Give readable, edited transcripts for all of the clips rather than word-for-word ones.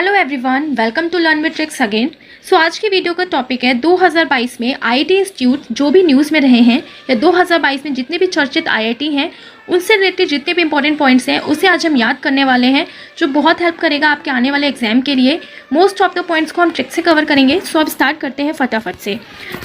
Hello everyone, welcome to learn with tricks again. So आज की video का topic है 2022 में आईआईटी इंस्टीट्यूट जो भी न्यूज़ में रहे हैं या 2022 में जितने भी चर्चित आईआईटी हैं उनसे रिलेटेड जितने भी इंपॉर्टेंट पॉइंट्स हैं उसे आज हम याद करने वाले हैं, जो बहुत हेल्प करेगा आपके आने वाले एग्जाम के लिए। मोस्ट ऑफ द पॉइंट्स को हम ट्रिक से कवर करेंगे। सो अब स्टार्ट करते हैं फटाफट से।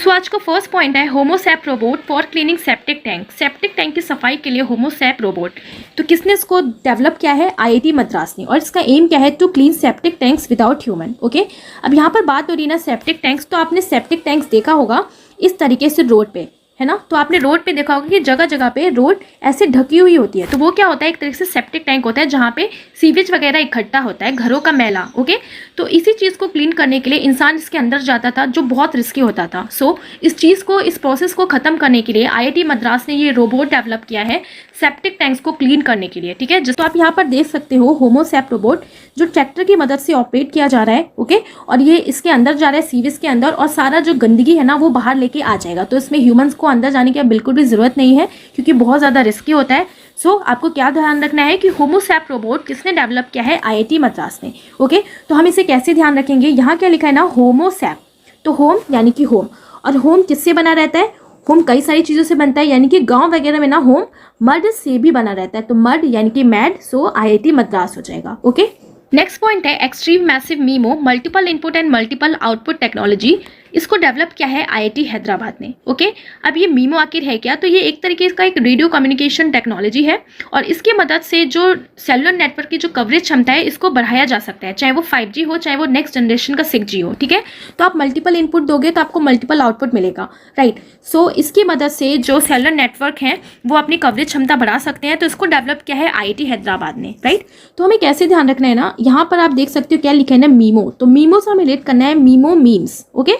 सो आज का फर्स्ट पॉइंट है Homosep robot for cleaning septic tank. Septic tank की सफाई के लिए होमोसैप रोबोट, तो किसने इसको डेवलप किया है? आईआईटी मद्रास ने। और इसका एम क्या है? To clean septic tanks without human. Okay, अब यहाँ पर बात हो रही है ना सेप्टिक टैंक्स, तो आपने सेप्टिक टैंक्स देखा होगा इस तरीके से रोड पे, है ना। तो आपने रोड पे देखा होगा कि जगह जगह पे रोड ऐसे ढकी हुई होती है, तो वो क्या होता है? एक तरीके से सेप्टिक टैंक होता है जहाँ पे सीवेज वगैरह इकट्ठा होता है, घरों का मैला। ओके, तो इसी चीज़ को क्लीन करने के लिए इंसान इसके अंदर जाता था, जो बहुत रिस्की होता था। सो इस चीज़ को, इस प्रोसेस को ख़त्म करने के लिए आईआईटी मद्रास ने ये रोबोट डेवलप किया है सेप्टिक टैंक्स को क्लीन करने के लिए। ठीक है, जिसको आप यहाँ पर देख सकते हो होमोसैप रोबोट, जो ट्रैक्टर की मदद से ऑपरेट किया जा रहा है। ओके, और ये इसके अंदर जा रहा है सीवेज के अंदर, और सारा जो गंदगी है ना वो बाहर लेके आ जाएगा। तो इसमें ह्यूमंस को अंदर जाने की बिल्कुल भी ज़रूरत नहीं है, क्योंकि बहुत ज़्यादा रिस्की होता है। सो आपको क्या ध्यान रखना है कि होमोसैप रोबोट किसने डेवलप किया है? आईआईटी मद्रास ने। ओके, तो हम इसे कैसे ध्यान रखेंगे? यहाँ क्या लिखा है ना, होमोसैप, तो होम यानी कि होम, और होम किससे बना रहता है? होम कई सारी चीज़ों से बनता है, यानी कि गांव वगैरह में ना होम मड से भी बना रहता है, तो मड यानी कि मैड, सो आईआईटी मद्रास हो जाएगा। ओके, नेक्स्ट पॉइंट है extreme massive memo multiple input and multiple output technology. इसको डेवलप किया है आईआईटी हैदराबाद ने। ओके, अब ये मीमो आखिर है क्या? तो ये एक तरीके का एक रेडियो कम्युनिकेशन टेक्नोलॉजी है, और इसकी मदद से जो सेलुलर नेटवर्क की जो कवरेज क्षमता है इसको बढ़ाया जा सकता है, चाहे वो 5G हो, चाहे वो नेक्स्ट जनरेशन का 6G हो। ठीक है, तो आप मल्टीपल इनपुट दोगे तो आपको मल्टीपल आउटपुट मिलेगा, राइट। सो इसकी मदद से जो सेलुलर नेटवर्क हैं वो अपनी कवरेज क्षमता बढ़ा सकते हैं, तो इसको डेवलप किया है आईआईटी हैदराबाद ने, राइट। तो हमें कैसे ध्यान रखना है ना, यहाँ पर आप देख सकते हो क्या लिखा है ना, मीमो, तो मीमो से हमें रिलेट करना है मीमो मीम्स। ओके,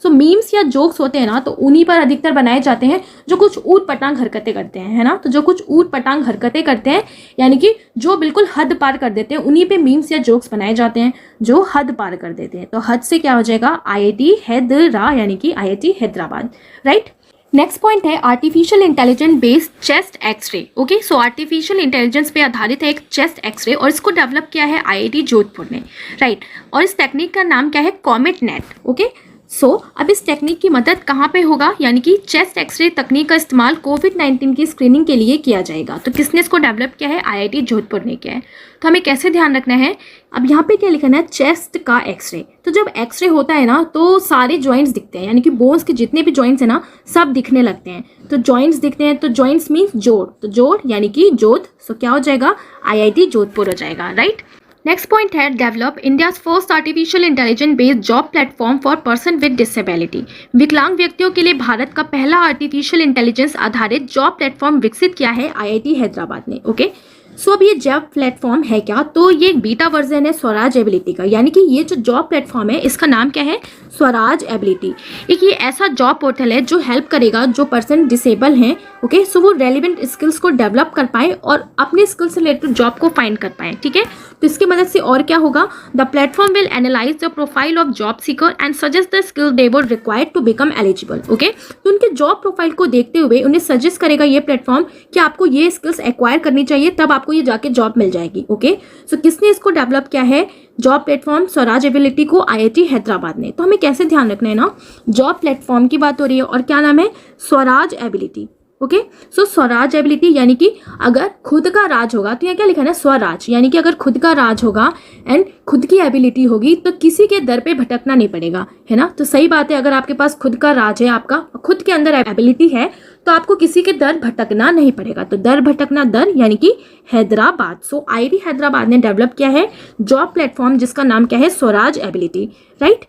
सो मीम्स या जोक्स होते हैं ना, तो उन्हीं पर अधिकतर बनाए जाते हैं जो कुछ ऊट पटांग हरकतें करते हैं, है ना। तो जो कुछ ऊट पटांग हरकतें करते हैं, यानी कि जो बिल्कुल हद पार कर देते हैं, उन्हीं पे मीम्स या जोक्स बनाए जाते हैं जो हद पार कर देते हैं। तो हद से क्या हो जाएगा? आईआईटी हैदरा, यानी कि IIT Hyderabad, right. Next point है artificial intelligence based chest x-ray. Okay, so artificial intelligence पे आधारित है एक चेस्ट एक्सरे, और इसको डेवलप किया है आईआईटी जोधपुर ने, राइट। और इस टेक्निक का नाम क्या है? Comet net. ओके, सो अब इस टेक्निक की मदद कहाँ पे होगा? यानी कि चेस्ट एक्सरे तकनीक का इस्तेमाल कोविड-19 की स्क्रीनिंग के लिए किया जाएगा। तो किसने इसको डेवलप किया है? आईआईटी जोधपुर ने किया है। तो हमें कैसे ध्यान रखना है? अब यहाँ पे क्या लिखना है? चेस्ट का एक्सरे। तो जब एक्सरे होता है ना तो सारे जॉइंट्स दिखते हैं, यानी कि बोन्स के जितने भी जॉइंट्स हैं ना सब दिखने लगते हैं। तो जॉइंट्स दिखते हैं, तो जॉइंट्स मीन्स जोड़, तो जोड़ यानी कि जोध, सो क्या हो जाएगा? आईआईटी जोधपुर हो जाएगा, राइट। नेक्स्ट पॉइंट है develop India's first artificial intelligence based job platform for person with disability. विकलांग व्यक्तियों के लिए भारत का पहला आर्टिफिशियल इंटेलिजेंस आधारित जॉब प्लेटफॉर्म विकसित किया है आईआईटी हैदराबाद ने। ओके, सो अब ये जॉब प्लेटफॉर्म है क्या? तो ये एक बीटा वर्जन है स्वराज एबिलिटी का, यानी कि ये जो जॉब प्लेटफॉर्म है इसका नाम क्या है? स्वराज एबिलिटी। एक ये ऐसा जॉब पोर्टल है जो हेल्प करेगा जो पर्सन डिसेबल हैं, ओके, सो वो रेलिवेंट स्किल्स को डेवलप कर पाए और अपने स्किल से रिलेटेड जॉब को फाइंड कर पाए। ठीक है, तो इसकी मदद से और क्या होगा? The platform will analyse the profile of job seeker and suggest the skill they would required to become eligible. Okay, तो उनके जॉब प्रोफाइल को देखते हुए उन्हें सजेस्ट करेगा ये प्लेटफॉर्म कि आपको ये स्किल्स एक्वायर करनी चाहिए, तब आपको ये जाके जॉब मिल जाएगी। ओके, सो किसने इसको डेवलप किया है? जॉब प्लेटफॉर्म स्वराज एबिलिटी को आईआईटी हैदराबाद ने। तो हमें कैसे ध्यान रखना है ना, जॉब प्लेटफॉर्म की बात हो रही है, और क्या नाम है? स्वराज एबिलिटी। ओके, सो स्वराज एबिलिटी यानी कि अगर खुद का राज होगा, तो यहाँ क्या लिखा है ना, स्वराज, यानी कि अगर खुद का राज होगा एंड खुद की एबिलिटी होगी तो किसी के दर पे भटकना नहीं पड़ेगा, है ना। तो सही बात है, अगर आपके पास खुद का राज है, आपका खुद के अंदर एबिलिटी है, तो आपको किसी के दर भटकना नहीं पड़ेगा। तो दर भटकना दर यानी कि हैदराबाद। सो आईआईटी हैदराबाद ने डेवलप किया है जॉब प्लेटफॉर्म जिसका नाम क्या है? Swaraj ability, right.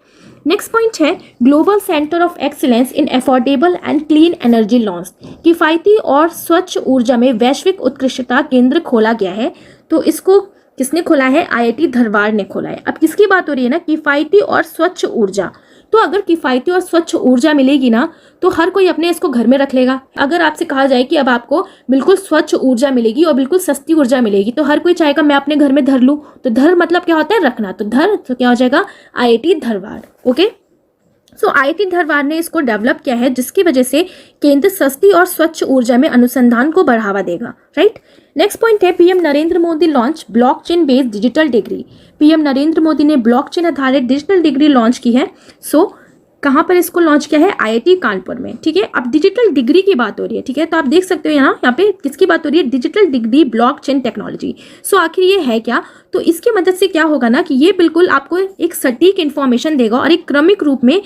Next point है global centre of excellence in affordable and clean energy launch. किफ़ायती और स्वच्छ ऊर्जा में वैश्विक उत्कृष्टता केंद्र खोला गया है। तो इसको किसने खोला है? आईआईटी धारवाड़ ने खोला है। अब किसकी बात हो रही है ना, किफ़ायती और स्वच्छ ऊर्जा। तो अगर किफ़ायती और स्वच्छ ऊर्जा मिलेगी ना तो हर कोई अपने इसको घर में रख लेगा। अगर आपसे कहा जाए कि अब आपको बिल्कुल स्वच्छ ऊर्जा मिलेगी और बिल्कुल सस्ती ऊर्जा मिलेगी, तो हर कोई चाहेगा मैं अपने घर में धर लूँ। तो धर मतलब क्या होता है? रखना। तो धर तो क्या हो जाएगा? आईआईटी धारवाड़। ओके, सो आईआईटी धारवाड़ ने इसको डेवलप किया है जिसकी वजह से केंद्र सस्ती और स्वच्छ ऊर्जा में अनुसंधान को बढ़ावा देगा, राइट। नेक्स्ट पॉइंट है PM Narendra Modi launch blockchain based digital degree. PM Narendra Modi ने ब्लॉकचेन आधारित डिजिटल डिग्री लॉन्च की है। सो कहाँ पर इसको लॉन्च किया है? आईआईटी कानपुर में। ठीक है, अब डिजिटल डिग्री की बात हो रही है। ठीक है, तो आप देख सकते हो यहाँ पे किसकी बात हो रही है? Digital degree blockchain technology. So आखिर ये है क्या? तो इसकी मदद से क्या होगा ना कि ये बिल्कुल आपको एक सटीक इन्फॉर्मेशन देगा और एक क्रमिक रूप में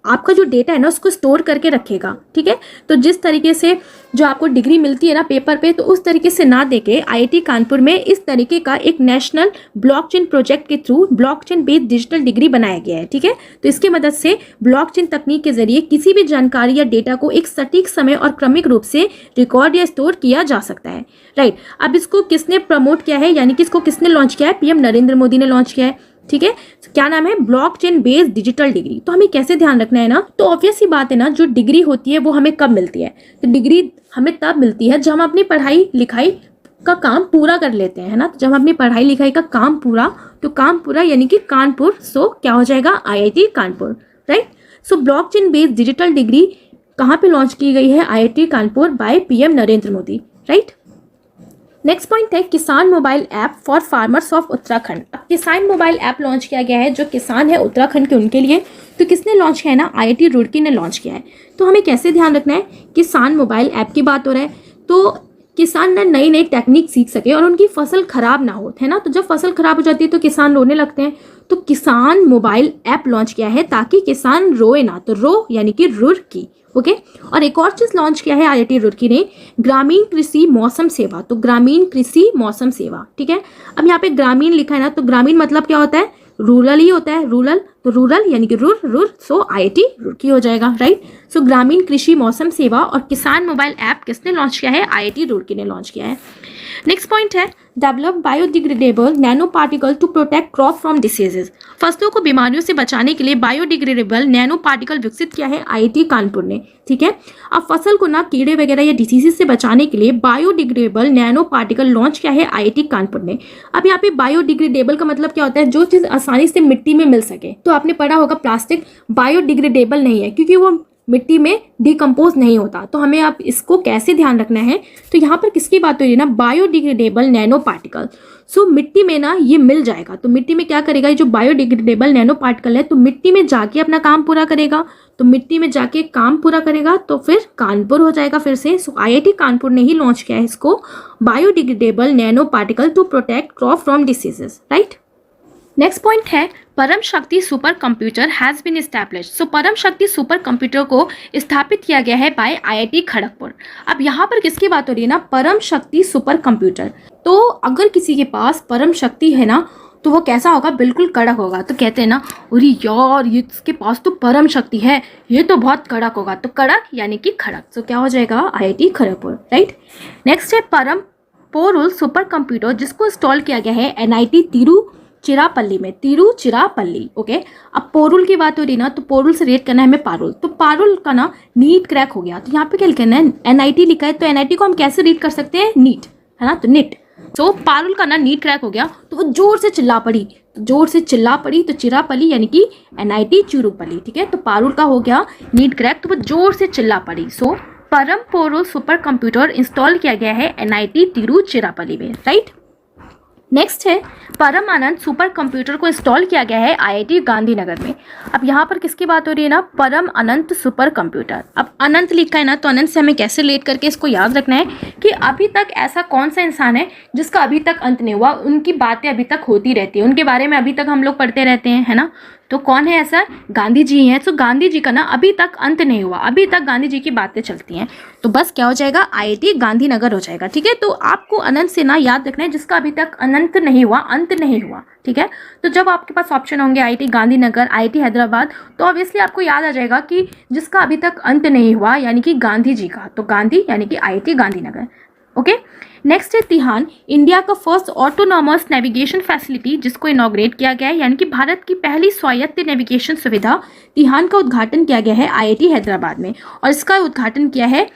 आपका जो डेटा है ना उसको स्टोर करके रखेगा। ठीक है, तो जिस तरीके से जो आपको डिग्री मिलती है ना पेपर पे, तो उस तरीके से ना देके आईआईटी कानपुर में इस तरीके का एक नेशनल ब्लॉकचेन प्रोजेक्ट के through blockchain based digital degree बनाया गया है। ठीक है, तो इसकी मदद से ब्लॉकचेन तकनीक के जरिए किसी भी जानकारी या डेटा को एक सटीक समय और क्रमिक रूप से रिकॉर्ड या स्टोर किया जा सकता है। राइट, अब इसको किसने प्रमोट किया है, यानी कि इसको किसने लॉन्च किया है? पीएम नरेंद्र मोदी ने लॉन्च किया है। ठीक है, क्या नाम है? Blockchain based digital degree. तो हमें कैसे ध्यान रखना है ना, तो ऑब्वियस ही बात है ना, जो डिग्री होती है वो हमें कब मिलती है? तो डिग्री हमें तब मिलती है जब हम अपनी पढ़ाई लिखाई का काम पूरा कर लेते हैं, है ना। तो जब हम अपनी पढ़ाई लिखाई का काम पूरा, तो काम पूरा यानी कि कानपुर, सो क्या हो जाएगा? आईआईटी कानपुर। राइट, सो ब्लॉकचेन बेस्ड डिजिटल डिग्री कहाँ पे लॉन्च की गई है? IIT Kanpur by PM Narendra Modi. Right, next point है किसान mobile app for farmers of Uttarakhand. अब किसान मोबाइल ऐप लॉन्च किया गया है जो किसान है उत्तराखंड के उनके लिए। तो किसने लॉन्च किया है ना? आईआईटी रुड़की ने लॉन्च किया है। तो हमें कैसे ध्यान रखना है? किसान मोबाइल ऐप की बात हो रहा है, तो किसान ना नई नई टेक्निक सीख सके और उनकी फसल खराब ना हो, है ना। तो जब फसल खराब हो जाती है तो किसान रोने लगते हैं, तो किसान मोबाइल ऐप लॉन्च किया है ताकि किसान रोए ना। तो रो यानी कि रुड़की। ओके, और एक और चीज लॉन्च किया है आईआईटी रुड़की ने, ग्रामीण कृषि मौसम सेवा। तो ग्रामीण कृषि मौसम सेवा। ठीक है, अब यहाँ पे ग्रामीण लिखा है ना, तो ग्रामीण मतलब क्या होता है? रूरल ही होता है, रूरल। तो रूरल यानी कि रुर, सो आईआईटी रुड़की हो जाएगा। राइट, सो ग्रामीण कृषि मौसम सेवा और किसान मोबाइल ऐप किसने लॉन्च किया है? आईआईटी रुड़की ने लॉन्च किया है। नेक्स्ट पॉइंट है develop biodegradable nano particle to protect crop from diseases. फसलों को बीमारियों से बचाने के लिए बायोडिग्रेडेबल नैनो पार्टिकल विकसित किया है आईआईटी कानपुर ने। ठीक है, अब फसल को ना कीड़े वगैरह या डिसीजेज से बचाने के लिए बायोडिग्रेडेबल नैनो पार्टिकल लॉन्च किया है आईआईटी कानपुर ने। अब यहाँ पे बायोडिग्रेडेबल का मतलब क्या होता है? जो चीज आसानी से मिट्टी में मिल सके। तो आपने पढ़ा होगा प्लास्टिक बायोडिग्रेडेबल नहीं है क्योंकि वो मिट्टी में डिकम्पोज नहीं होता। तो हमें आप इसको कैसे ध्यान रखना है? तो यहाँ पर किसकी बात हो रही है ना? Biodegradable nano particle. सो मिट्टी में ना ये मिल जाएगा। तो मिट्टी में क्या करेगा? ये जो बायोडिग्रेडेबल नैनो पार्टिकल है तो मिट्टी में जाके अपना काम पूरा करेगा। तो मिट्टी में जाके काम पूरा करेगा तो फिर कानपुर हो जाएगा फिर से। सो आईआईटी कानपुर ने ही लॉन्च किया है इसको, biodegradable nano particle to protect crop from diseases. Right, next point है Param Shakti super computer has been established. So Param Shakti super computer को स्थापित किया गया है बाय आईआईटी खड़गपुर। अब यहाँ पर किसकी बात हो रही है ना? परम शक्ति सुपर कंप्यूटर। तो अगर किसी के पास परम शक्ति है ना तो वो कैसा होगा? बिल्कुल कड़क होगा। तो कहते हैं ना, अरे यार ये इसके पास तो परम शक्ति है, ये तो बहुत कड़क होगा। तो कड़क यानी कि खड़क। तो क्या हो जाएगा? आईआईटी खड़गपुर। राइट, नेक्स्ट है परम पोरुल सुपर कंप्यूटर जिसको इंस्टॉल किया गया है एनआईटी तिरुचिरापल्ली में। तिरुचिरापल्ली। ओके, अब पोरुल की बात हो रही ना, तो पोरुल से रेट करना है हमें पारुल। तो पारुल का ना नीट क्रैक हो गया। तो यहाँ पे क्या लिखना है? एनआईटी लिखा है, तो एनआईटी को हम कैसे रीड कर सकते हैं? नीट, है ना। तो नीट। तो पारुल का ना नीट क्रैक हो गया तो वो जोर से चिल्ला पड़ी। तो चिरापल्ली यानी कि एनआईटी चिरुपल्ली। ठीक है, तो पारुल का हो गया नीट क्रैक, तो वो जोर से चिल्ला पड़ी। सो परम पोरुल सुपर कंप्यूटर इंस्टॉल किया गया है एनआईटी तिरुचिरापल्ली में। राइट, नेक्स्ट है परम आनंद सुपर कंप्यूटर को इंस्टॉल किया गया है आईआईटी गांधीनगर में। अब यहाँ पर किसकी बात हो रही है ना? परम अनंत सुपर कंप्यूटर। अब अनंत लिखा है ना, तो अनंत से हमें कैसे रिलेट करके इसको याद रखना है कि अभी तक ऐसा कौन सा इंसान है जिसका अभी तक अंत नहीं हुआ, उनकी बातें अभी तक होती रहती है, उनके बारे में अभी तक हम लोग पढ़ते रहते हैं, है ना। तो कौन है ऐसा? गांधी जी हैं। तो गांधी जी का ना अभी तक अंत नहीं हुआ, अभी तक गांधी जी की बातें चलती हैं। तो बस क्या हो जाएगा? आईआईटी गांधीनगर हो जाएगा। ठीक है, तो आपको अनंत से ना याद रखना है जिसका अभी तक अनंत नहीं हुआ, अंत नहीं हुआ। ठीक है, तो जब आपके पास ऑप्शन होंगे आईआईटी गांधीनगर, आईआईटी हैदराबाद, तो ऑब्वियसली आपको याद आ जाएगा कि जिसका अभी तक अंत नहीं हुआ यानी कि गांधी जी का। तो गांधी यानी कि आईआईटी गांधीनगर। ओके, नेक्स्ट है तिहान, इंडिया का फर्स्ट ऑटोनॉमस नेविगेशन फैसिलिटी जिसको इनॉग्रेट किया गया है, यानी कि भारत की पहली स्वायत्त नेविगेशन सुविधा तिहान का उद्घाटन किया गया है आईआईटी हैदराबाद में। और इसका उद्घाटन किया है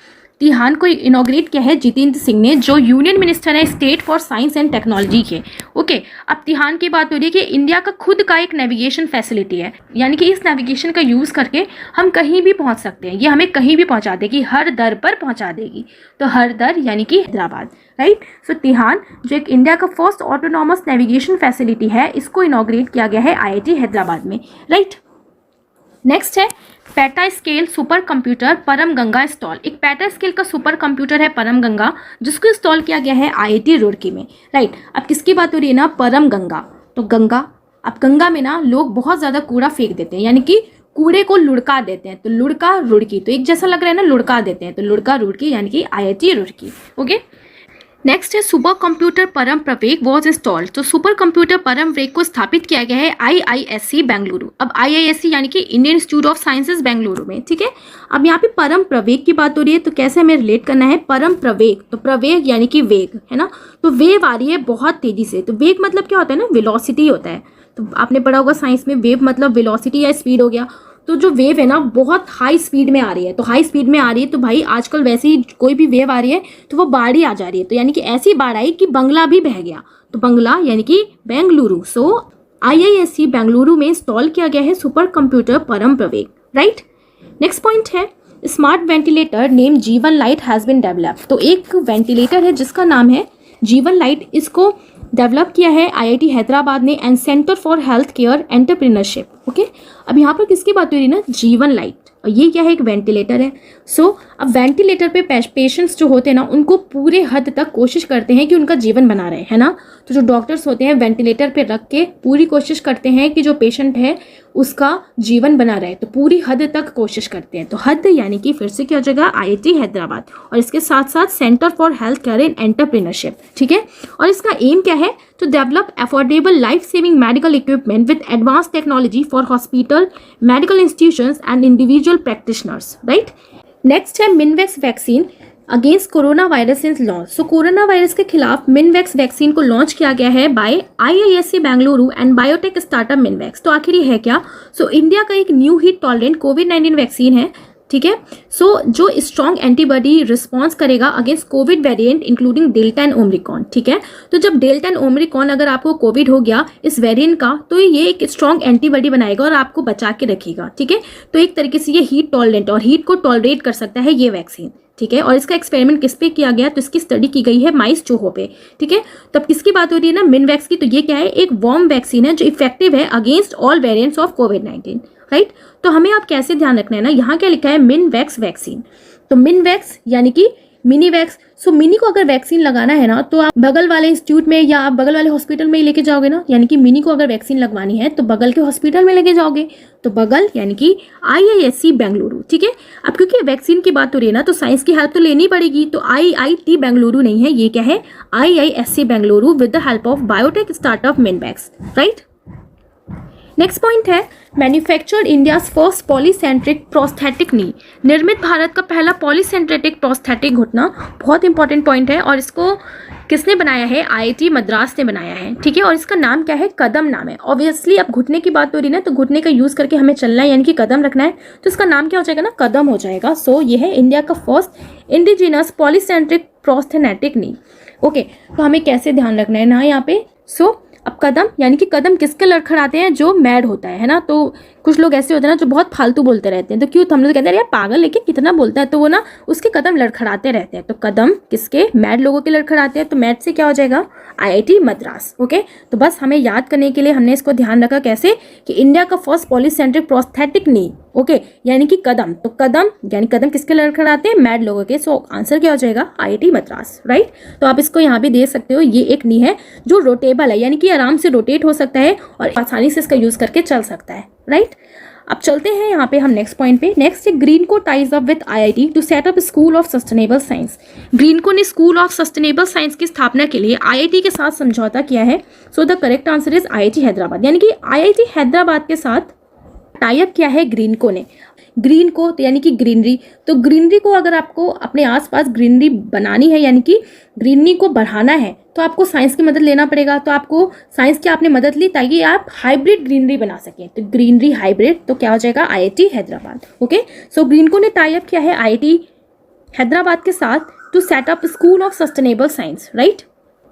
तिहान को इनॉग्रेट किया है जितेंद्र सिंह ने, जो यूनियन मिनिस्टर है state for science and technology के। ओके, अब तिहान की बात हो रही है कि इंडिया का खुद का एक नेविगेशन फैसिलिटी है, यानी कि इस नेविगेशन का यूज़ करके हम कहीं भी पहुंच सकते हैं। ये हमें कहीं भी पहुंचा देगी, हर दर पर पहुंचा देगी। तो हर दर यानी कि हैदराबाद, राइट। सो तिहान जो एक इंडिया का फर्स्ट ऑटोनॉमस नेविगेशन फैसिलिटी है, इसको इनॉग्रेट किया गया है IIT हैदराबाद में, राइट। नेक्स्ट है पेटा स्केल सुपर कंप्यूटर परम गंगा इंस्टॉल। एक पेटा स्केल का सुपर कंप्यूटर है परम गंगा, जिसको इंस्टॉल किया गया है IIT रुड़की में, राइट। अब किसकी बात हो रही है ना, परम गंगा। तो गंगा, अब गंगा में ना लोग बहुत ज़्यादा कूड़ा फेंक देते हैं, यानी कि कूड़े को लुढ़का देते हैं। तो लुढ़का रुड़की, तो एक जैसा लग रहा है ना, लुढ़का देते हैं, तो लुढ़का रुड़की यानी कि IIT रुड़की। ओके, नेक्स्ट है सुपर कंप्यूटर परम प्रवेग वॉज इंस्टॉल्ड। तो सुपर कंप्यूटर परम प्रवेग को स्थापित किया गया है IISc बेंगलुरु। अब IISc यानी कि Indian Institute of sciences Bengaluru में, ठीक है। अब यहाँ पे परम प्रवेग की बात हो रही है, तो कैसे हमें रिलेट करना है परम प्रवेग। तो प्रवेग यानी कि वेग, है ना। तो वेव आ रही है बहुत तेजी से। तो वेग मतलब क्या होता है ना, वेलोसिटी होता है। तो आपने पढ़ा होगा साइंस में, वेव मतलब वेलोसिटी या स्पीड हो गया। तो जो वेव है ना बहुत हाई स्पीड में आ रही है। तो हाई स्पीड में आ रही है तो भाई आजकल वैसे ही कोई भी वेव आ रही है तो वो बाढ़ ही आ जा रही है। तो यानी कि ऐसी बाढ़ आई कि बंगला भी बह गया। तो बंगला यानी कि बेंगलुरु। सो IISc बेंगलुरु में इंस्टॉल किया गया है सुपर कंप्यूटर परम प्रवेग, राइट। नेक्स्ट पॉइंट है स्मार्ट वेंटिलेटर नेम जीवन लाइट हैज़ बिन डेवलप्ड। तो एक वेंटिलेटर है जिसका नाम है जीवन लाइट, इसको डेवलप किया है IIT हैदराबाद ने and centre for health care entrepreneurship. Okay, अब यहाँ पर किसकी बात हो रही है ना, जीवन लाइट। और ये क्या है, एक वेंटिलेटर है। सो अब वेंटिलेटर पे पेशेंट्स जो होते हैं ना, उनको पूरे हद तक कोशिश करते हैं कि उनका जीवन बना रहे, है ना। तो जो डॉक्टर्स होते हैं वेंटिलेटर पे रख के पूरी कोशिश करते हैं कि जो पेशेंट है उसका जीवन बना रहे। तो पूरी हद तक कोशिश करते हैं। तो हद यानी कि फिर से क्या हो जाएगा, IIT हैदराबाद। और इसके साथ साथ centre for health care and entrepreneurship, ठीक है। और इसका एम क्या है, to develop affordable life-saving medical equipment with advanced technology for hospital, medical institutions and individual practitioners, right? Next है Mynvax vaccine against corona virus is launch. So corona virus के खिलाफ Mynvax vaccine को लॉन्च किया गया है by IISc Bengaluru and biotech startup Mynvax. तो आखिर ये है क्या, सो इंडिया का एक न्यू हीट टॉलरेंट कोविड-19 वैक्सीन है, ठीक है। सो जो स्ट्रॉन्ग एंटीबॉडी रिस्पॉन्स करेगा against covid variant including delta and omicron, ठीक है। तो जब डेल्टा एंड ओमिक्रॉन अगर आपको कोविड हो गया इस वेरिएंट का, तो ये एक स्ट्रॉन्ग एंटीबॉडी बनाएगा और आपको बचा के रखेगा, ठीक है। तो एक तरीके से ये हीट टॉलरेंट और हीट को टॉलरेट कर सकता है ये वैक्सीन, ठीक है। और इसका एक्सपेरिमेंट किस पे किया गया, तो इसकी स्टडी की गई है माइस चूहों पे, ठीक है। तो अब किसकी बात हो रही है ना, मिनवैक्स की। तो ये क्या है, एक वार्म वैक्सीन है जो इफेक्टिव है against all variants of covid, right. तो हमें आप कैसे ध्यान रखना है ना, यहाँ क्या लिखा है, मिनवैक्स वैक्सीन। तो मिनवैक्स यानी कि मिनी वैक्स। सो मिनी को अगर वैक्सीन लगाना है ना, तो आप बगल वाले इंस्टीट्यूट में या आप बगल वाले हॉस्पिटल में ही लेके जाओगे ना। यानी कि मिनी को अगर वैक्सीन लगवानी है तो बगल के हॉस्पिटल में लेके जाओगे। तो बगल यानी कि IISc बेंगलुरु, ठीक है। अब क्योंकि वैक्सीन की बात हो रही है ना, तो साइंस की हेल्प तो लेनी पड़ेगी। तो IIT बेंगलुरु नहीं है, ये क्या है, IISc Bengaluru with the help of biotech startup Mynvax, right. Next point है manufactured India's first polycentric prosthetic knee. निर्मित भारत का पहला पॉलीसेंट्रेटिक प्रोस्थेटिक घुटना, बहुत इंपॉर्टेंट पॉइंट है। और इसको किसने बनाया है, IIT मद्रास ने बनाया है, ठीक है। और इसका नाम क्या है, कदम नाम है। ऑब्वियसली अब घुटने की बात हो रही है ना, तो घुटने का यूज करके हमें चलना है, यानी कि कदम रखना है। तो इसका नाम क्या हो जाएगा ना, कदम हो जाएगा। सो ये है इंडिया का फर्स्ट इंडिजिनस पॉलीसेंट्रिक प्रोस्थेटिक नी। ओके, तो हमें कैसे ध्यान रखना है ना यहाँ पे। सो अब कदम यानी कि कदम किसके लड़खड़ाते हैं, जो मैड होता है ना। तो कुछ लोग ऐसे होते हैं ना जो बहुत फालतू बोलते रहते हैं। तो क्यों, हम लोग कहते हैं यार पागल, लेकिन कितना बोलता है, तो वो ना उसके कदम लड़खड़ाते रहते हैं। तो कदम किसके, मैड लोगों के लड़खड़ाते हैं। तो मैड से क्या हो जाएगा, IIT मद्रास। ओके, तो बस हमें याद करने के लिए हमने इसको ध्यान रखा कैसे, कि इंडिया का फर्स्ट पॉलीसेंट्रिक प्रोस्थेटिक नी, ओके, यानी कि कदम। तो कदम यानी कदम किसके लड़खड़ाते हैं, मैड लोगों के। सो आंसर क्या हो जाएगा, IIT मद्रास, राइट। तो आप इसको यहाँ भी दे सकते हो। ये एक नी है जो रोटेबल है, यानी कि आराम से रोटेट हो सकता है और आसानी से इसका यूज करके चल सकता है, राइट। अब चलते हैं यहाँ पे हम नेक्स्ट पॉइंट पे। नेक्स्ट है Greenko ties up with IIT to set up school of sustainable science. Greenko ने स्कूल ऑफ सस्टेनेबल साइंस की स्थापना के लिए IIT के साथ समझौता किया है। So the correct answer is IIT Hyderabad, यानी कि IIT हैदराबाद के साथ टाई अप किया है ग्रीनको ने। ग्रीन को तो यानी कि ग्रीनरी। तो ग्रीनरी को अगर आपको अपने आसपास ग्रीनरी बनानी है, यानी कि ग्रीनरी को बढ़ाना है, तो आपको साइंस की मदद लेना पड़ेगा। तो आपको साइंस की आपने मदद ली ताकि आप हाइब्रिड ग्रीनरी बना सकें। तो ग्रीनरी हाइब्रिड, तो क्या हो जाएगा, IIT Hyderabad. Okay, so Greenko ने टाई अप किया है IIT हैदराबाद के साथ to set up school of sustainable science, right.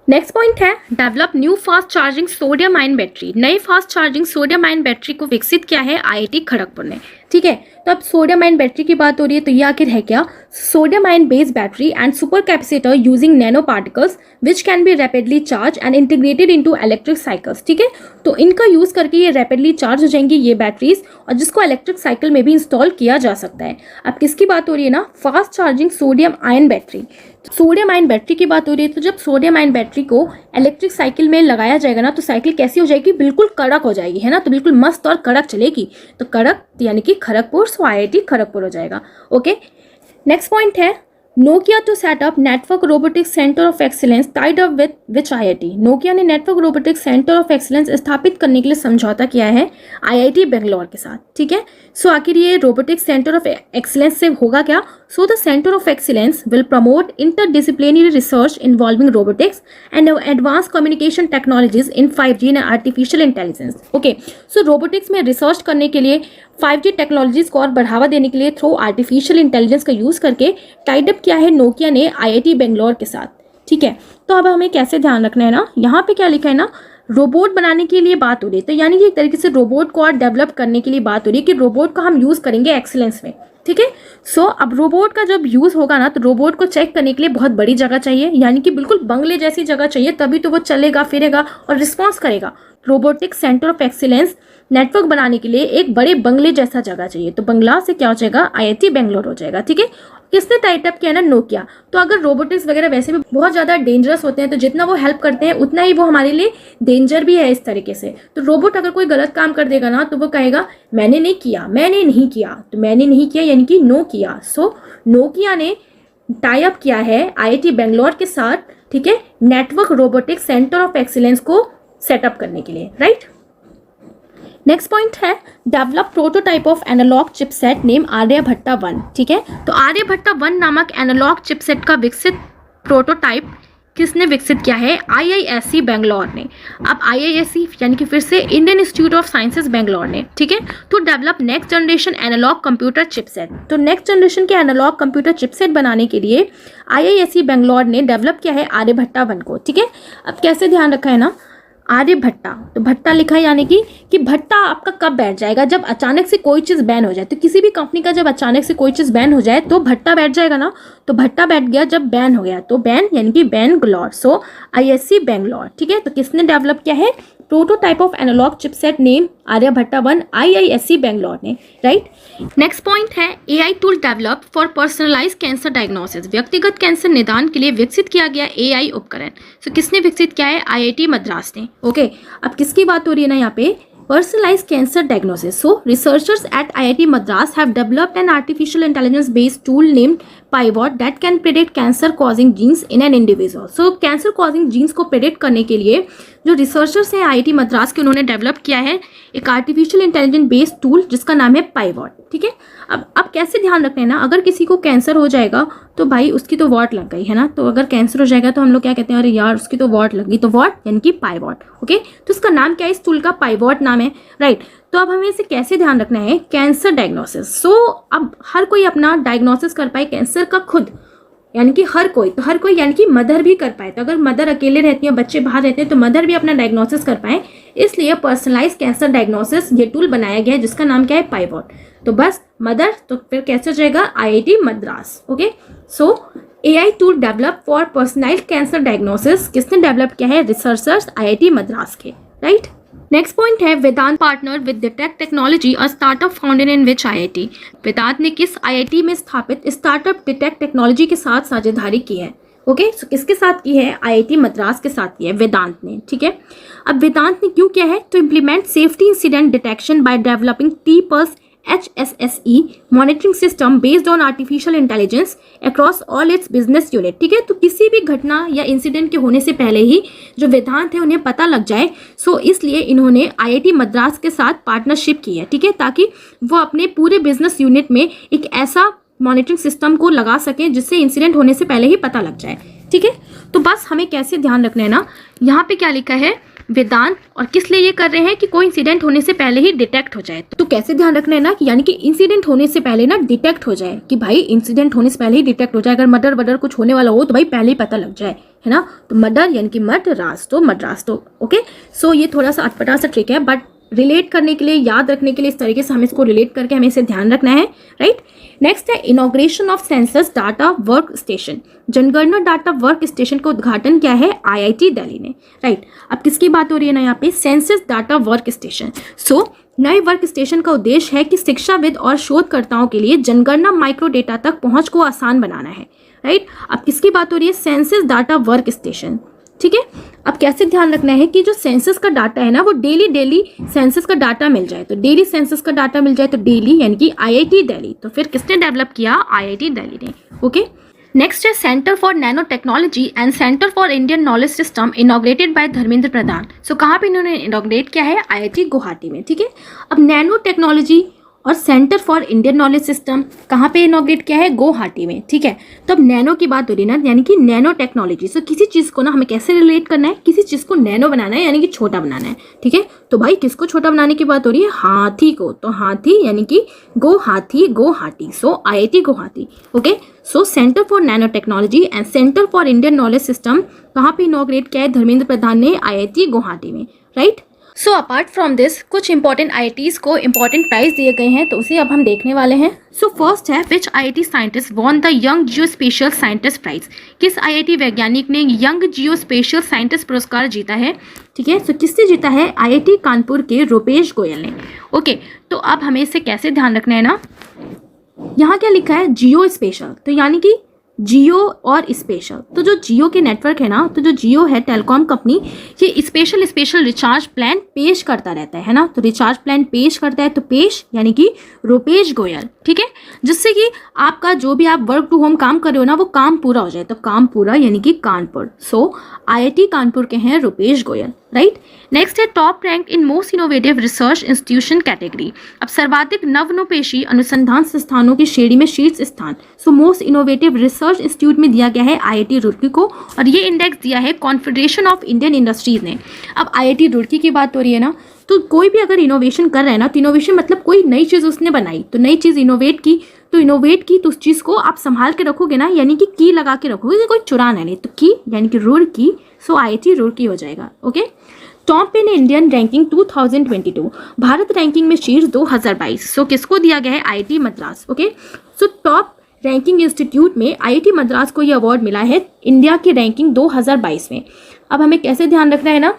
Next point है develop new fast charging sodium ion battery. नई fast charging sodium ion battery को विकसित किया है आईआईटी खड़गपुर ने, ठीक है। तो अब सोडियम आयन बैटरी की बात हो रही है, तो ये आखिर है क्या? Sodium ion based battery and super capacitor using nano particles which can be rapidly charge and integrated into electric cycles, ठीक है। तो इनका यूज करके ये रैपिडली चार्ज हो जाएंगी ये बैटरीज, और जिसको इलेक्ट्रिक साइकिल में भी इंस्टॉल किया जा सकता है। अब किसकी बात हो रही है ना? Fast charging sodium ion battery. Sodium ion battery की बात हो रही है, तो जब सोडियम आयन बैटरी को इलेक्ट्रिक साइकिल में लगाया जाएगा ना, तो साइकिल कैसी हो जाएगी? बिल्कुल कड़क हो जाएगी, है ना। तो बिल्कुल मस्त और कड़क चलेगी। तो कड़क यानी कि खड़गपुर, सो आईआईटी खड़गपुर हो जाएगा। ओके, नेक्स्ट पॉइंट है Nokia to set up network robotics centre of excellence tied up with which आईआईटी। नोकिया ने network robotics centre of excellence स्थापित करने के लिए समझौता किया है आईआईटी बेंगलोर के साथ, ठीक है। सो आखिर ये रोबोटिक्स सेंटर ऑफ एक्सीलेंस से होगा क्या? So the centre of excellence will promote interdisciplinary research involving robotics and advance communication technologies in 5G and artificial intelligence. Okay, so robotics में रिसर्च करने के लिए 5G टेक्नोलॉजीज को और बढ़ावा देने के लिए थ्रू आर्टिफिशियल इंटेलिजेंस का यूज करके टाइड अप किया है नोकिया ने आईआईटी बेंगलोर के साथ, ठीक है। तो अब हमें कैसे ध्यान रखना है ना, यहाँ पे क्या लिखा है ना, रोबोट बनाने के लिए बात हो रही है। तो यानी कि एक तरीके से रोबोट को और डेवलप करने के लिए बात हो रही है कि रोबोट को हम यूज करेंगे एक्सीलेंस में, ठीक है। सो अब रोबोट का जब यूज होगा ना, तो रोबोट को चेक करने के लिए बहुत बड़ी जगह चाहिए, यानी कि बिल्कुल बंगले जैसी जगह चाहिए, तभी तो वो चलेगा फिरेगा और रिस्पॉन्स करेगा। Robotic centre of excellence network बनाने के लिए एक बड़े बंगले जैसा जगह चाहिए। तो बंगला से क्या हो जाएगा? आईआईटी बेंगलोर हो जाएगा, ठीक है। किसने टाइट अप किया ना? नोकिया। तो अगर रोबोटिक्स वगैरह वैसे भी बहुत ज़्यादा डेंजरस होते हैं, तो जितना वो हेल्प करते हैं उतना ही वो हमारे लिए डेंजर भी है इस तरीके से। तो रोबोट अगर कोई गलत काम कर देगा ना, तो वो कहेगा मैंने नहीं किया, मैंने नहीं किया। तो मैंने नहीं किया यानी कि नो किया। सो नोकिया ने टाई अप किया है आईआईटी बेंगलोर के साथ, ठीक है, network robotics centre of excellence को सेटअप करने के लिए, राइट। नेक्स्ट पॉइंट है develop prototype of analogue chipset name Aryabhatta 1, ठीक है। तो आर्यभट्टा 1 नामक एनालॉग चिपसेट का विकसित प्रोटोटाइप किसने विकसित किया है? आईआईएससी बेंगलोर ने। अब आईआईएससी यानी कि फिर से Indian Institute of Sciences Bangalore ने, ठीक है। तो develop next generation analogue computer chipset. तो नेक्स्ट जनरेशन के एनालॉग कंप्यूटर चिपसेट बनाने के लिए आईआईएससी बेंगलोर ने डेवलप किया है आर्यभट्टा 1 को, ठीक है। अब कैसे ध्यान रखा है ना, आर्यभट्टा, तो भट्टा लिखा है यानी कि भट्टा आपका कब बैठ जाएगा? जब अचानक से कोई चीज़ बैन हो जाए। तो किसी भी कंपनी का जब अचानक से कोई चीज़ बैन हो जाए तो भट्टा बैठ जाएगा ना। तो भट्टा बैठ गया जब बैन हो गया, तो बैन यानी कि बेंगलोर। सो आईआईएससी बेंगलोर, ठीक है। तो किसने डेवलप किया है? Prototype of analogue chipset name Aryabhatta 1, IISc Bangalore ने, राइट। नेक्स्ट पॉइंट है AI tool develop for personalise cancer diagnosis. व्यक्तिगत कैंसर निदान के लिए विकसित किया गया एआई उपकरण। सो किसने विकसित किया है? आईआईटी मद्रास ने। ओके, अब किसकी बात हो रही है ना यहाँ पे? personalized cancer diagnosis. So researchers at IIT Madras have developed an artificial intelligence based tool named Pivot that can predict cancer causing genes in an individual. So cancer causing genes को predict करने के लिए जो researchers हैं IIT Madras के, उन्होंने develop किया है एक आर्टिफिशियल इंटेलिजेंस बेस्ड टूल जिसका नाम है पाइवॉट, ठीक है। अब कैसे ध्यान रखना है ना, अगर किसी को कैंसर हो जाएगा तो भाई उसकी तो वॉट लग गई है ना। तो अगर कैंसर हो जाएगा तो हम लोग क्या कहते हैं, अरे यार उसकी तो वॉट लग गई, तो वॉट यानी कि पाइवॉट। ओके, तो इसका नाम क्या है? इस टूल का पाइवॉट नाम है, राइट। तो अब हमें इसे कैसे ध्यान रखना है? Cancer diagnosis. सो अब हर कोई अपना डायग्नोसिस कर पाए कैंसर का खुद, यानी कि हर कोई, तो हर कोई यानी कि मदर भी कर पाए। तो अगर मदर अकेले रहती है, बच्चे बाहर रहते हैं, तो मदर भी अपना डायग्नोसिस कर पाए, इसलिए पर्सनलाइज कैंसर डायग्नोसिस ये टूल बनाया गया है जिसका नाम क्या है? पाइवॉट। तो बस मदर, तो फिर कैसे हो जाएगा? IIT Madras. Okay, so AI tool develop for personalise cancer diagnosis किसने डेवलप किया है? रिसर्चर्स IIT मद्रास के, राइट। नेक्स्ट पॉइंट है Vedanta partner with detect technology, a startup founded in which IIT। Vedanta ने किस IIT में स्थापित स्टार्टअप डिटेक्ट टेक्नोलॉजी के साथ साझेदारी की है? ओके, सो किसके साथ की है? IIT मद्रास के साथ की है, वेदांत ने, ठीक है। अब वेदांत ने क्यों किया है? To implement safety incident detection by developing TPUS HSSE monitoring system based on artificial intelligence across all its business unit, ठीक है। तो किसी भी घटना या इंसिडेंट के होने से पहले ही जो वेदांत है उन्हें पता लग जाए, सो इसलिए इन्होंने IIT मद्रास के साथ पार्टनरशिप की है, ठीक है, ताकि वो अपने पूरे बिजनेस यूनिट में एक ऐसा मॉनिटरिंग सिस्टम को लगा सकें जिससे इंसिडेंट होने से पहले ही पता लग जाए, ठीक है। तो बस हमें कैसे ध्यान रखना है ना, यहाँ पे क्या लिखा है? वेदांत, और किस लिए ये कर रहे हैं कि कोई इंसिडेंट होने से पहले ही डिटेक्ट हो जाए। तो कैसे ध्यान रखना है ना कि यानी कि इंसिडेंट होने से पहले ना डिटेक्ट हो जाए, कि भाई इंसिडेंट होने से पहले ही डिटेक्ट हो जाए। अगर मर्डर वर्डर कुछ होने वाला हो तो भाई पहले ही पता लग जाए, है ना। तो मर्डर यानी कि मद्रास। ओके, सो ये थोड़ा सा अटपटा सा ट्रिक है, बट रिलेट करने के लिए, याद रखने के लिए, इस तरीके से हमें इसको रिलेट करके हमें इसे ध्यान रखना है, राइट। नेक्स्ट है inauguration of census data work station. जनगणना डाटा वर्क स्टेशन का उद्घाटन क्या है, IIT दिल्ली ने, राइट। अब किसकी बात हो रही है ना यहाँ पे, सेंसस डाटा वर्क स्टेशन। सो नए वर्क स्टेशन का उद्देश्य है कि शिक्षाविद और शोधकर्ताओं के लिए जनगणना माइक्रो डेटा तक पहुंच को आसान बनाना है, राइट। अब किसकी बात हो रही है, सेंसस डाटा वर्क स्टेशन, ठीक है। अब कैसे ध्यान रखना है कि जो सेंसस का डाटा है ना वो डेली सेंसस का डाटा मिल जाए, तो डेली सेंसस का डाटा मिल जाए, तो डेली यानी कि IIT दिल्ली। तो फिर किसने डेवलप किया, IIT दिल्ली ने, ओके। नेक्स्ट है centre for nano technology and centre for Indian knowledge system inaugurated by Dharmendra Pradhan. So कहाँ पे इन्होंने इनॉग्रेट किया है, IIT गुवाहाटी में, ठीक है। अब नैनो टेक्नोलॉजी और centre for Indian knowledge system कहाँ पे इनॉग्रेट किया है, गुवाहाटी में, ठीक है। तो अब नैनो की बात हो रही है ना, यानी कि नैनो टेक्नोलॉजी। सो किसी चीज़ को ना हमें कैसे रिलेट करना है, किसी चीज़ को नैनो बनाना है यानी कि छोटा बनाना है, ठीक है। तो भाई किसको छोटा बनाने की बात हो रही है, हाथी को। तो हाथी यानी कि गुवाहाटी, सो IIT Guwahati, okay. So centre for nano technology and centre for Indian knowledge system कहाँ पे इनॉग्रेट किया है, धर्मेंद्र प्रधान ने IIT गुवाहाटी में, right. So apart from this कुछ इंपॉर्टेंट IITs को इंपॉर्टेंट प्राइज दिए गए हैं, तो उसे अब हम देखने वाले हैं। सो फर्स्ट है which IIT scientist won the young geospatial scientist prize. किस IIT वैज्ञानिक ने यंग जियो स्पेशल साइंटिस्ट पुरस्कार जीता है, ठीक है। सो किससे जीता है, IIT कानपुर के रूपेश गोयल ने, ओके। तो अब हमें इसे कैसे ध्यान रखना है ना, यहाँ क्या लिखा है, जियो स्पेशल, तो यानी कि जियो और स्पेशल। तो जो जियो के नेटवर्क है ना, तो जो जियो है टेलीकॉम कंपनी, ये स्पेशल रिचार्ज प्लान पेश करता रहता है ना। तो रिचार्ज प्लान पेश करता है, तो पेश यानी कि रूपेश गोयल, ठीक है। जिससे कि आपका जो भी आप वर्क टू होम काम कर रहे हो ना वो काम पूरा हो जाए। तो काम पूरा यानी कि कानपुर। सो IIT कानपुर के हैं रूपेश गोयल, राइट। नेक्स्ट है top rank in most innovative research institution category. अब सर्वाधिक नवनोपेशी अनुसंधान संस्थानों की श्रेणी में शीर्ष स्थान, so most innovative research institute में दिया गया है IIT रुड़की को, और ये इंडेक्स दिया है कॉन्फेडरेशन ऑफ इंडियन इंडस्ट्रीज ने। अब IIT रुड़की की बात हो रही है ना, तो कोई भी अगर इनोवेशन कर रहा है ना, तो इनोवेशन मतलब कोई नई चीज़ उसने बनाई, तो नई चीज़ इनोवेट की, तो उस चीज़ को आप संभाल के रखोगे ना, यानी कि की लगा के रखोगे, कोई चुराना नहीं। तो की यानी कि रुड़की, सो IIT रुड़की हो जाएगा, okay. Top in Indian ranking 2022, Bharat ranking में शीर्ष 2022। सो किसको दिया गया है, IIT Madras, okay. So top ranking institute में IIT मद्रास को यह अवार्ड मिला है इंडिया की रैंकिंग 2022 में। अब हमें कैसे ध्यान रखना है ना,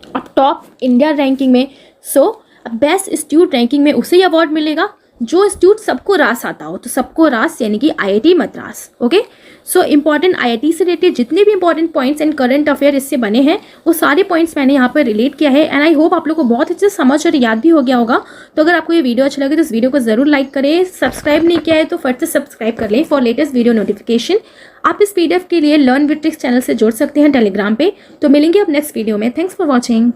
अब टॉप इंडिया रैंकिंग में, सो बेस्ट इंस्टीट्यूट रैंकिंग में उसे अवार्ड मिलेगा जो इंस्टीट्यूट सबको रास आता हो। तो सबको रास यानी कि IIT Madras, okay. So important IIT से रिलेटेड जितने भी important points and current affair इससे बने हैं वो सारे पॉइंट्स मैंने यहाँ पर रिलेट किया है, एंड आई होप आप लोग को बहुत अच्छे से समझ और याद भी हो गया होगा। तो अगर आपको ये वीडियो अच्छा लगे तो इस वीडियो को जरूर लाइक करें, सब्सक्राइब नहीं किया है तो फट से सब्सक्राइब कर लें फॉर लेटेस्ट वीडियो नोटिफिकेशन। आप इस PDF के लिए लर्न विद ट्रिक्स चैनल से जुड़ सकते हैं टेलीग्राम पे। तो मिलेंगे अब नेक्स्ट वीडियो में। Thanks for watching.